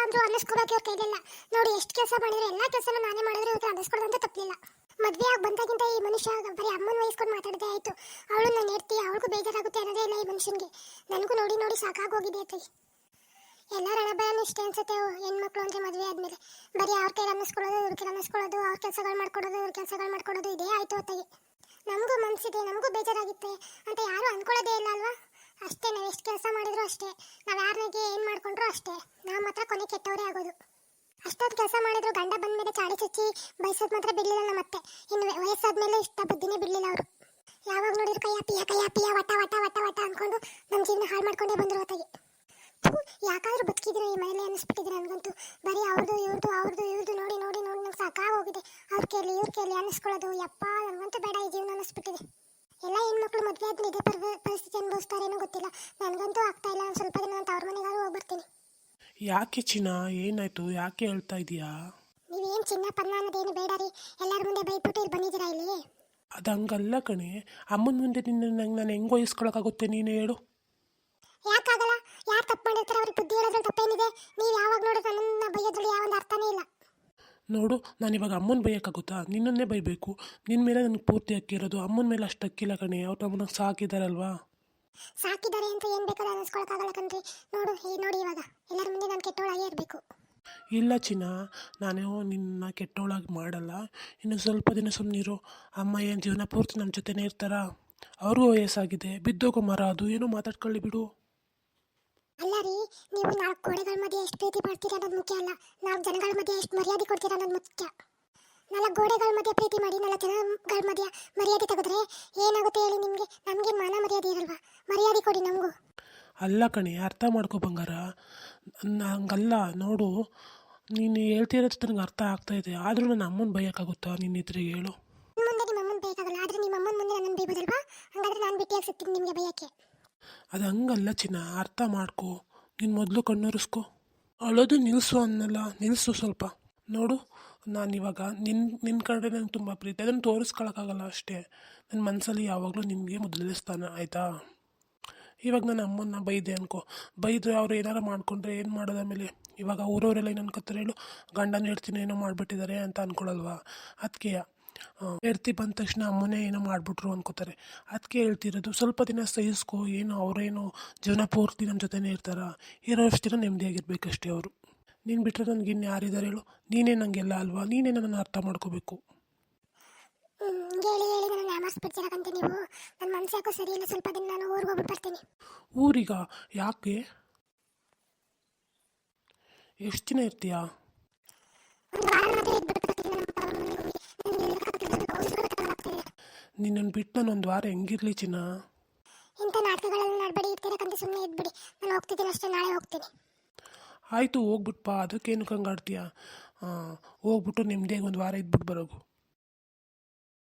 ಅಂದ್ರೂ ಅನ್ನಿಸ್ಕೊಳಕ್ಕೆ ಅವ್ರ ಕೈಲಿಲ್ಲ. ನೋಡಿ ಎಷ್ಟು ಕೆಲಸ ಮಾಡಿದ್ರೆ ಎಲ್ಲ ಕೆಲಸನೂ ನಾನೇ ಮಾಡಿದ್ರೆ ಇವ್ರಿಗೆ ಅನ್ನಿಸ್ಕೊಡೋದಂತ ತಪ್ಪಲಿಲ್ಲ. ಮದುವೆ ಆಗಿ ಬಂದಾಗಿಂತ ಈ ಮನುಷ್ಯ ಬರೀ ಅಮ್ಮನ ವಹಿಸ್ಕೊಂಡು ಮಾತಾಡೋದೇ ಆಯಿತು. ಅವಳು ನಾನು ನೆಡ್ತಿ ಅವಳಿಗೂ ಬೇಜಾರಾಗುತ್ತೆ ಅನ್ನೋದೇ ಇಲ್ಲ ಈ ಮನುಷ್ಯನಿಗೆ. ನನಗೂ ನೋಡಿ ನೋಡಿ ಸಾಕಾಗೋಗಿದೆ ಅತ್ತೆ. ಎಲ್ಲರ ಹಣಬಾಯನ್ನು ಇಷ್ಟೇ ಅನ್ಸುತ್ತೆ ಹೆಣ್ಮಕ್ಳು ಅಂದರೆ ಮದುವೆ ಆದಮೇಲೆ. ಬರೀ ಅವ್ರ ಕೈಲಿ ಅನ್ನಿಸ್ಕೊಳ್ಳೋದು ಇವ್ರ ಕೈಲಿ ಅನ್ನಿಸ್ಕೊಳ್ಳೋದು, ಅವ್ರ ಕೆಲಸಗಳು ಮಾಡ್ಕೊಡೋದು ಇವ್ರ ಕೆಲಸಗಳು ಮಾಡ್ಕೊಡೋದು ಇದೇ ಆಯಿತು ಅತ್ತಿಗೆ. ನಮಗೂ ಮನಸ್ಸಿದೆ, ನಮಗೂ ಬೇಜಾರಾಗುತ್ತೆ ಅಂತ ಯಾರೂ ಅಂದ್ಕೊಳ್ಳೋದೇ ಇಲ್ಲ ಅಲ್ವಾ. ಅಷ್ಟೇ, ನಾವು ಎಷ್ಟು ಕೆಲಸ ಮಾಡಿದ್ರು ಅಷ್ಟೇ, ನಾವು ಯಾರನಿಗೆ ಏನು ಮಾಡ್ಕೊಂಡ್ರು ಅಷ್ಟೇ, ನಾವು ಮಾತ್ರ ಕೊನೆ ಕೆಟ್ಟವರೇ ಆಗೋದು. ಅಷ್ಟೊಂದು ಕೆಲಸ ಮಾಡಿದ್ರು ಗಂಡ ಬಂದ ಮೇಲೆ ಚಾಡಿ ಚಚ್ಚಿ ಬಯಸೋದು ಮಾತ್ರ ಬಿಡಲಿಲ್ಲ ನಮ್ಮತ್ತೆ. ಇನ್ನು ವಯಸ್ಸಾದ್ಮೇಲೆ ಇಷ್ಟ ಬುದ್ಧಿನೇ ಬಿಡಲಿಲ್ಲ ಅವರು. ಯಾವಾಗ ನೋಡಿದ್ರು ಕಯ್ಯ ಪಿಯ ವಟ ವಟ ವಟ ವಟ ಅಂದ್ಕೊಂಡು ನಮ್ಮ ಜೀವನ ಹಾಳು ಮಾಡ್ಕೊಂಡೇ ಬಂದರು ಹೊತ್ತಾಗಿ. ಯಾಕಾದ್ರೂ ಬದುಕಿದ್ರೆ ಈ ಮನೇಲಿ ಅನ್ನಿಸ್ಬಿಟ್ಟಿದ್ರೆ ನನಗಂತೂ. ಬರೀ ಅವ್ರದ್ದು ಇವ್ರದ್ದು ನೋಡಿ ನೋಡಿ ನೋಡಿ ನಂಗೆ ಸಾಕಾಗೋಗಿದೆ. ಅವ್ರ ಕೇಳಿ ಇವ್ರ ಕೇಳಿ ಅನ್ನಿಸ್ಕೊಳ್ಳೋದು. ಯಪ್ಪ ನನಗಂತೂ ಬೇಡ ಈ ಜೀವನ ಅನ್ನಿಸ್ಬಿಟ್ಟಿದೆ. ಎಲ್ಲ ಹೆಣ್ಮಕ್ಳು ಮದುವೆ ಆದ್ಮೇಲೆ ಇದೇ ಪರಿಸ್ಥಿತಿ ಅನುಭವಿಸ್ತಾರೇನೋ ಗೊತ್ತಿಲ್ಲ. ನನಗಂತೂ ಆಗ್ತಾ ಇಲ್ಲ. ನಾನು ಸ್ವಲ್ಪ ದಿನ ಅಂತ ಅವ್ರ ಮನೆಗಾದ್ರೂ ಹೋಗ್ಬರ್ತೀನಿ. ಯಾಕೆ ಚಿನ್ನ, ಏನಾಯ್ತು? ಯಾಕೆ ಹೇಳ್ತಾ ಇದೀಯಾ? ನೀವೇನು ಚಿನ್ನ ಪನ್ನ ಅನ್ನೋದೇನು ಬೇಡ ರೀ. ಎಲ್ಲರ ಮುಂದೆ ಬೈದ್ಬಿಟ್ಟು ಇಲ್ಲಿ ಬಂದಿದ್ದೀರಾ ಇಲ್ಲಿ. ಅದು ಹಂಗಲ್ಲ ಕಣೆ, ಅಮ್ಮನ ಮುಂದೆ ನಿನ್ನ ನಂಗೆ ನಾನು ಹೆಂಗೆ ವಹಿಸ್ಕೊಳಕ್ಕಾಗುತ್ತೆ? ನೀನು ಹೇಳು. ಯಾಕಾಗಲ್ಲ? ಯಾರು ತಪ್ಪು ಮಾಡಿರ್ತಾರೆ ಅವ್ರಿಗೆ ಬುದ್ಧಿ ಹೇಳೋದ್ರಲ್ಲಿ ತಪ್ಪೇನಿದೆ? ನೀವು ಯಾವಾಗ ನೋಡಿದ್ರೆ ನನ್ನನ್ನು ಬೈಯೋದ್ರಲ್ಲಿ ಯಾವೊಂದು ಅರ್ಥನೇ ಇಲ್ಲ. ನೋಡು, ನಾನು ಇವಾಗ ಅಮ್ಮನ ಬೈಯೋಕ್ಕಾಗುತ್ತಾ? ನಿನ್ನನ್ನೇ ಬೈಬೇಕು. ನಿನ್ನ ಮೇಲೆ ನನಗೆ ಪೂರ್ತಿ ಅಕ್ಕಿರೋದು, ಅಮ್ಮನ ಮೇಲೆ ಅಷ್ಟು ಅಕ್ಕಿಲ್ಲ ಕಣೆ. ಅವ್ರು ನಮ್ಮನ್ನ ಸಾಕಿದಾರಲ್ವಾ. ಸಾಕಿದ್ದಾರೆ ಅಂತ ಏನು ಬೇಕಾದ್ರೆ ಅನ್ನಿಸ್ಕೊಳಕ್ಕಾಗಲ್ಲ ಕಣ್ರಿ. ನೋಡಿ ಇವಾಗ ಎಲ್ಲರ ಮುಂದೆ ನಾನು ಕೆಟ್ಟೋಳಾಗೇ ಇರಬೇಕು. ಇಲ್ಲ ಚಿನ್ನ, ನಾನು ನಿನ್ನ ಕೆಟ್ಟೋಳಾಗಿ ಮಾಡಲ್ಲ. ಇನ್ನು ಸ್ವಲ್ಪ ದಿನ ಸುಮ್ಮನಿರು. ಅಮ್ಮ ಏನು ಜೀವನ ಪೂರ್ತಿ ನಮ್ಮ ಜೊತೆನೇ ಇರ್ತಾರಾ? ಅವ್ರಿಗೂ ವಯಸ್ಸಾಗಿದೆ, ಬಿದ್ದೋಗೋ ಮರ ಅದು. ಏನೋ ಮಾತಾಡ್ಕೊಳ್ಳಿ ಬಿಡು. ಅಲ್ಲ ರೀ, ನೀವು 4 ಗೋಡೆಗಳ ಮಧ್ಯೆ ಎಷ್ಟು ಪ್ರೀತಿ ಮಾಡ್ತೀರಾ ಅನ್ನೋದು ಮುಖ್ಯ ಅಲ್ಲ, 4 ಜನಗಳ ಮಧ್ಯೆ ಎಷ್ಟು ಮರ್ಯಾದೆ ಕೊಡ್ತೀರಾ ಅನ್ನೋದು ಮುಖ್ಯ. 4 ಗೋಡೆಗಳ ಮಧ್ಯೆ ಪ್ರೀತಿ ಮಾಡಿ 4 ಜನಗಳ ಮಧ್ಯೆ ಮರ್ಯಾದೆ ತೆಗೆದ್ರೆ ಏನಾಗುತ್ತೆ ಹೇಳಿ ನಿಮಗೆ? ನಮಗೆ ಮಾನ ಮರ್ಯಾದೆ ಇರಲ್ವಾ? ಮರ್ಯಾದೆ ಕೊಡಿ ನಮಗೂ. ಅಲ್ಲ ಕಣೆ, ಅರ್ಥ ಮಾಡ್ಕೊ ಬಂಗಾರ. ಹಂಗಲ್ಲ ನೋಡು, ನೀನು ಹೇಳ್ತಿರೋದು ನನಗೆ ಅರ್ಥ ಆಗ್ತಾ ಇದೆ. ಆದರೂ ನನ್ನ ಅಮ್ಮನ ಬೈಯೋಕ್ಕಾಗುತ್ತಾ ನಿನ್ನ ಎದುರಿಗೆ ಹೇಳು? ಮುಂದೆ ನಿಮ್ಮ ಅಮ್ಮನ ಬೇಕಾಗಲ್ಲ, ಆದರೆ ನಿಮ್ಮ ಅಮ್ಮನ ಮುಂದೆ ನನ್ನನ್ನು ಬೈಬೋದಲ್ವಾ? ಹಾಗಾದ್ರೆ ನಾನು ಬಿಟ್ಟಿಯಾಗಿ ಸಿಗ್ತೀನಿ ನಿಮಗೆ ಬೈಯೋಕ್ಕೆ. ಅದು ಹಂಗಲ್ಲ ಚಿನ್ನ, ಅರ್ಥ ಮಾಡ್ಕೊ. ನೀನು ಮೊದಲು ಕಣ್ಣೊರೆಸ್ಕೊ. ಅಳೋದು ನಿಲ್ಲಿಸು ಅನ್ನಲ್ಲ, ನಿಲ್ಲಿಸು ಸ್ವಲ್ಪ. ನೋಡು, ನಾನಿವಾಗ ನಿನ್ನ ಕಡೆ ನಂಗೆ ತುಂಬ ಪ್ರೀತಿ, ಅದನ್ನು ತೋರಿಸ್ಕೊಳಕ್ಕಾಗಲ್ಲ ಅಷ್ಟೇ. ನನ್ನ ಮನಸ್ಸಲ್ಲಿ ಯಾವಾಗಲೂ ನಿನಗೆ ಮೊದಲನೇ ಸ್ಥಾನ, ಆಯಿತಾ? ಇವಾಗ ನನ್ನ ಅಮ್ಮನ್ನ ಬೈದೆ ಅನ್ಕೋ, ಬೈದ್ರೆ ಅವ್ರು ಏನಾರು ಮಾಡ್ಕೊಂಡ್ರೆ ಏನು ಮಾಡೋದು ಆಮೇಲೆ? ಇವಾಗ ಊರವರೆಲ್ಲ ಏನು ಅನ್ಕೋತಾರೆ ಹೇಳು? ಗಂಡನ ಹೆಡ್ತಿನ ಏನೋ ಮಾಡಿಬಿಟ್ಟಿದ್ದಾರೆ ಅಂತ ಅಂದ್ಕೊಳಲ್ವಾ? ಅದಕ್ಕೆ ಹೆಡ್ತಿ ಬಂದ ತಕ್ಷಣ ಅಮ್ಮನೇ ಏನೋ ಮಾಡಿಬಿಟ್ರು ಅನ್ಕೋತಾರೆ. ಅದಕ್ಕೆ ಹೇಳ್ತಿರೋದು, ಸ್ವಲ್ಪ ದಿನ ಸಹಿಸ್ಕೊ. ಏನು ಅವರೇನು ಜೀವನ ಪೂರ್ತಿ ನಮ್ಮ ಜೊತೆನೇ ಇರ್ತಾರ? ಇರೋಷ್ಟು ದಿನ ನೆಮ್ಮದಿಯಾಗಿರ್ಬೇಕಷ್ಟೇ ಅವರು. ನೀನು ಬಿಟ್ಟರೆ ನನಗೆ ಇನ್ನು ಯಾರಿದ್ದಾರೆ ಹೇಳು? ನೀನೇ ನನಗೆಲ್ಲ ಅಲ್ವಾ? ನೀನೇ ನನ್ನನ್ನು ಅರ್ಥ ಮಾಡ್ಕೋಬೇಕು. ಹೇಳಿ ಹೇಳಿ ನನ್ನ ಯಾಮಾರಿಸ್ಬಿಡ್ತೀರಕ್ಕಂತೆ ನೀವು. ನನ್ನ ಮನಸ್ಸು ಯಾಕೋ ಸರಿ ಇಲ್ಲ. ಸ್ವಲ್ಪ ದಿನ ನಾನು ಊರಿಗೆ ಹೋಗ್ಬಿಟ್ಟು ಬರ್ತೀನಿ. ಊರಿಗ? ಯಾಕೆ? ಎಷ್ಟು ದಿನ ಇರ್ತೀಯಾ? ನಿನ್ನನ್ನು ಬಿಟ್ಟು ನಾನು 1 ವಾರ ಹೆಂಗಿರ್ಲಿ ಚಿನ್ನ? ಇಂಥ ನಾಟಕಗಳಲ್ಲಿ ನಡ್ಬೇಡಿ, ಇರ್ತೀರಕ್ಕಂತೆ ಸುಮ್ಮನೆ ಇದ್ಬಿಡಿ. ನಾನು ಹೋಗ್ತಿದ್ದೀನಿ ಅಷ್ಟೇ, ನಾಳೆ ಹೋಗ್ತೀನಿ. ಆಯಿತು, ಹೋಗ್ಬಿಟ್ಟು ಬಾ. ಅದಕ್ಕೇನು ಕಂಗಾಡ್ತೀಯಾ? ಹೋಗ್ಬಿಟ್ಟು ನೆಮ್ಮದಿಯಾಗಿ 1 ವಾರ ಇದ್ಬಿಟ್ಟು ಬರೋಗು.